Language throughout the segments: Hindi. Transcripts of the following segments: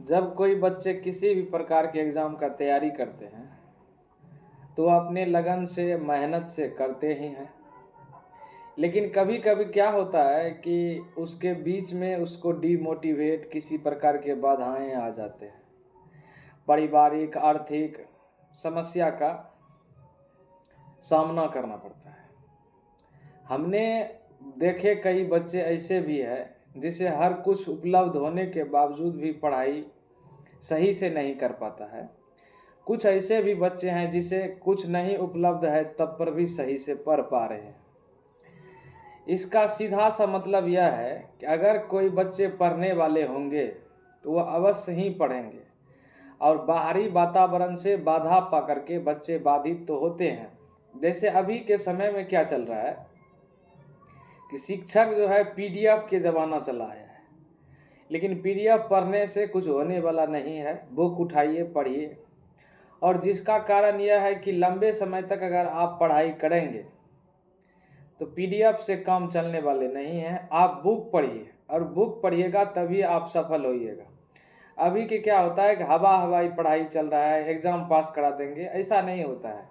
जब कोई बच्चे किसी भी प्रकार के एग्ज़ाम का तैयारी करते हैं तो वो अपने लगन से मेहनत से करते ही हैं। लेकिन कभी कभी क्या होता है कि उसके बीच में उसको डीमोटिवेट किसी प्रकार के बाधाएं आ जाते हैं। पारिवारिक आर्थिक समस्या का सामना करना पड़ता है। हमने देखे कई बच्चे ऐसे भी हैं जिसे हर कुछ उपलब्ध होने के बावजूद भी पढ़ाई सही से नहीं कर पाता है। कुछ ऐसे भी बच्चे हैं जिसे कुछ नहीं उपलब्ध है तब पर भी सही से पढ़ पा रहे हैं। इसका सीधा सा मतलब यह है कि अगर कोई बच्चे पढ़ने वाले होंगे तो वह अवश्य ही पढ़ेंगे, और बाहरी वातावरण से बाधा पा करके बच्चे बाधित तो होते हैं। जैसे अभी के समय में क्या चल रहा है कि शिक्षक जो है पीडीएफ के ज़माना चला है, लेकिन पीडीएफ पढ़ने से कुछ होने वाला नहीं है। बुक उठाइए, पढ़िए। और जिसका कारण यह है कि लंबे समय तक अगर आप पढ़ाई करेंगे तो पीडीएफ से काम चलने वाले नहीं हैं। आप बुक पढ़िए, और बुक पढ़िएगा तभी आप सफल होइएगा। अभी के क्या होता है कि हवाई पढ़ाई चल रहा है, एग्ज़ाम पास करा देंगे, ऐसा नहीं होता है।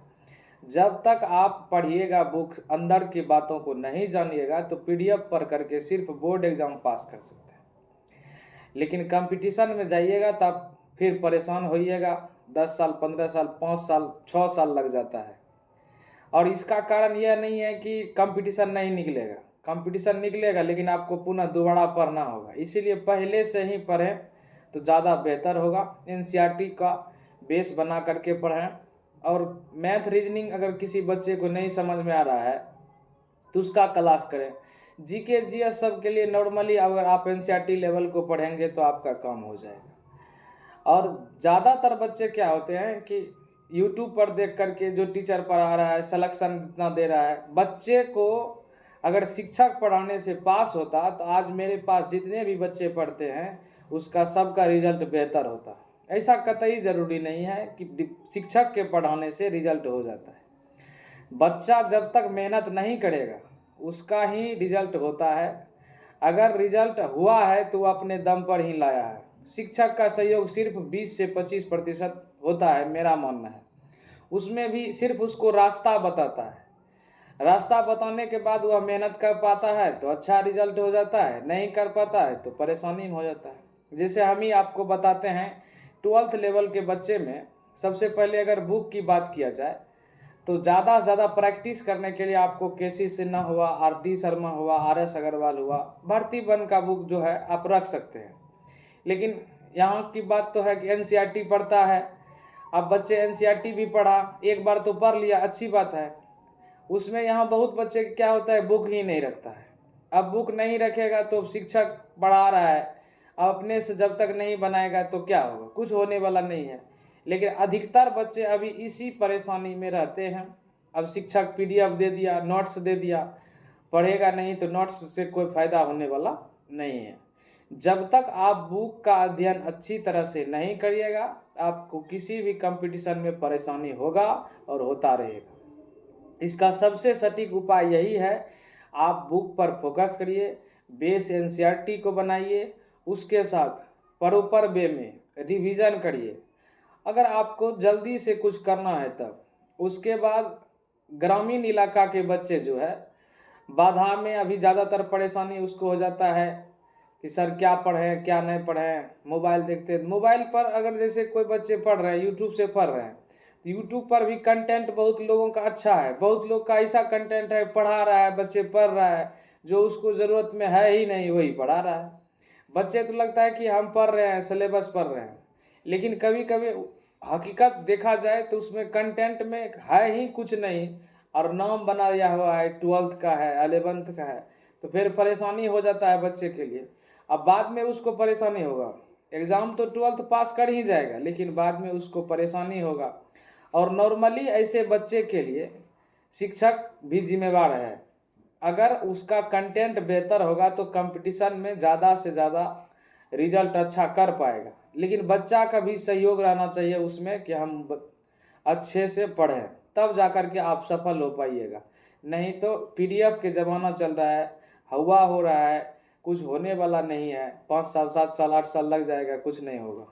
जब तक आप पढ़िएगा, बुक अंदर की बातों को नहीं जानिएगा, तो पीडीएफ पढ़ करके सिर्फ बोर्ड एग्ज़ाम पास कर सकते हैं। लेकिन कंपटीशन में जाइएगा तब फिर परेशान होइएगा। 10 साल, 15 साल, 5 साल, 6 साल लग जाता है। और इसका कारण यह नहीं है कि कंपटीशन नहीं निकलेगा, कंपटीशन निकलेगा, लेकिन आपको पुनः दोबारा पढ़ना होगा। इसीलिए पहले से ही पढ़ें तो ज़्यादा बेहतर होगा। एनसीईआरटी का बेस बना करके पढ़ें। और मैथ रीजनिंग अगर किसी बच्चे को नहीं समझ में आ रहा है तो उसका क्लास करें। जीके जीएस सब के लिए नॉर्मली अगर आप एनसीईआरटी लेवल को पढ़ेंगे तो आपका काम हो जाएगा। और ज़्यादातर बच्चे क्या होते हैं कि यूट्यूब पर देख करके जो टीचर पढ़ा रहा है, सलेक्शन इतना दे रहा है, बच्चे को अगर शिक्षक पढ़ाने से पास होता तो आज मेरे पास जितने भी बच्चे पढ़ते हैं उसका सबका रिजल्ट बेहतर होता। ऐसा कतई ज़रूरी नहीं है कि शिक्षक के पढ़ाने से रिजल्ट हो जाता है। बच्चा जब तक मेहनत नहीं करेगा उसका ही रिजल्ट होता है। अगर रिजल्ट हुआ है तो वह अपने दम पर ही लाया है। शिक्षक का सहयोग सिर्फ 20 से 25% होता है, मेरा मानना है। उसमें भी सिर्फ उसको रास्ता बताता है। रास्ता बताने के बाद वह मेहनत कर पाता है तो अच्छा रिजल्ट हो जाता है, नहीं कर पाता है तो परेशानी में हो जाता है। जैसे हम ही आपको बताते हैं, 12th लेवल के बच्चे में सबसे पहले अगर बुक की बात किया जाए तो ज़्यादा से ज़्यादा प्रैक्टिस करने के लिए आपको केसी सिन्हा हुआ, आर.डी. शर्मा हुआ, आर.एस. अग्रवाल हुआ, भारती वन का बुक जो है आप रख सकते हैं। लेकिन यहाँ की बात तो है कि एनसीईआरटी पढ़ता है। अब बच्चे एनसीईआरटी भी पढ़ा, एक बार तो पढ़ लिया, अच्छी बात है। उसमें यहाँ बहुत बच्चे क्या होता है, बुक ही नहीं रखता है। अब बुक नहीं रखेगा तो शिक्षक पढ़ा रहा है, अब अपने से जब तक नहीं बनाएगा तो क्या होगा, कुछ होने वाला नहीं है। लेकिन अधिकतर बच्चे अभी इसी परेशानी में रहते हैं। अब शिक्षक पीडीएफ दे दिया, नोट्स दे दिया, पढ़ेगा नहीं तो नोट्स से कोई फ़ायदा होने वाला नहीं है। जब तक आप बुक का अध्ययन अच्छी तरह से नहीं करिएगा आपको किसी भी कंपटीशन में परेशानी होगा और होता रहेगा। इसका सबसे सटीक उपाय यही है, आप बुक पर फोकस करिए, बेस एनसीईआरटी को बनाइए, उसके साथ प्रॉपर वे में रिवीजन करिए। अगर आपको जल्दी से कुछ करना है तब उसके बाद ग्रामीण इलाका के बच्चे जो है बाधा में अभी ज़्यादातर परेशानी उसको हो जाता है कि सर क्या पढ़ें क्या नहीं पढ़ें, मोबाइल देखते हैं। मोबाइल पर अगर जैसे कोई बच्चे पढ़ रहे हैं, यूट्यूब से पढ़ रहे हैं, तो यूट्यूब पर भी कंटेंट बहुत लोगों का अच्छा है। बहुत लोग का ऐसा कंटेंट है, पढ़ा रहा है, बच्चे पढ़ रहा है, जो उसको ज़रूरत में है ही नहीं वही पढ़ा रहा है। बच्चे तो लगता है कि हम पढ़ रहे हैं, सिलेबस पढ़ रहे हैं, लेकिन कभी कभी हकीकत देखा जाए तो उसमें कंटेंट में है ही कुछ नहीं, और नाम बना दिया हुआ है 12th का है, 11th का है, तो फिर परेशानी हो जाता है बच्चे के लिए। अब बाद में उसको परेशानी होगा, एग्ज़ाम तो 12th पास कर ही जाएगा लेकिन बाद में उसको परेशानी होगा। और नॉर्मली ऐसे बच्चे के लिए शिक्षक भी जिम्मेवार है। अगर उसका कंटेंट बेहतर होगा तो कंपटीशन में ज़्यादा से ज़्यादा रिजल्ट अच्छा कर पाएगा। लेकिन बच्चा का भी सहयोग रहना चाहिए उसमें कि हम अच्छे से पढ़ें, तब जा कर के आप सफल हो पाइएगा। नहीं तो पीडीएफ के ज़माना चल रहा है, हवा हो रहा है, कुछ होने वाला नहीं है। 5 साल, 7 साल, 8 साल लग जाएगा, कुछ नहीं होगा।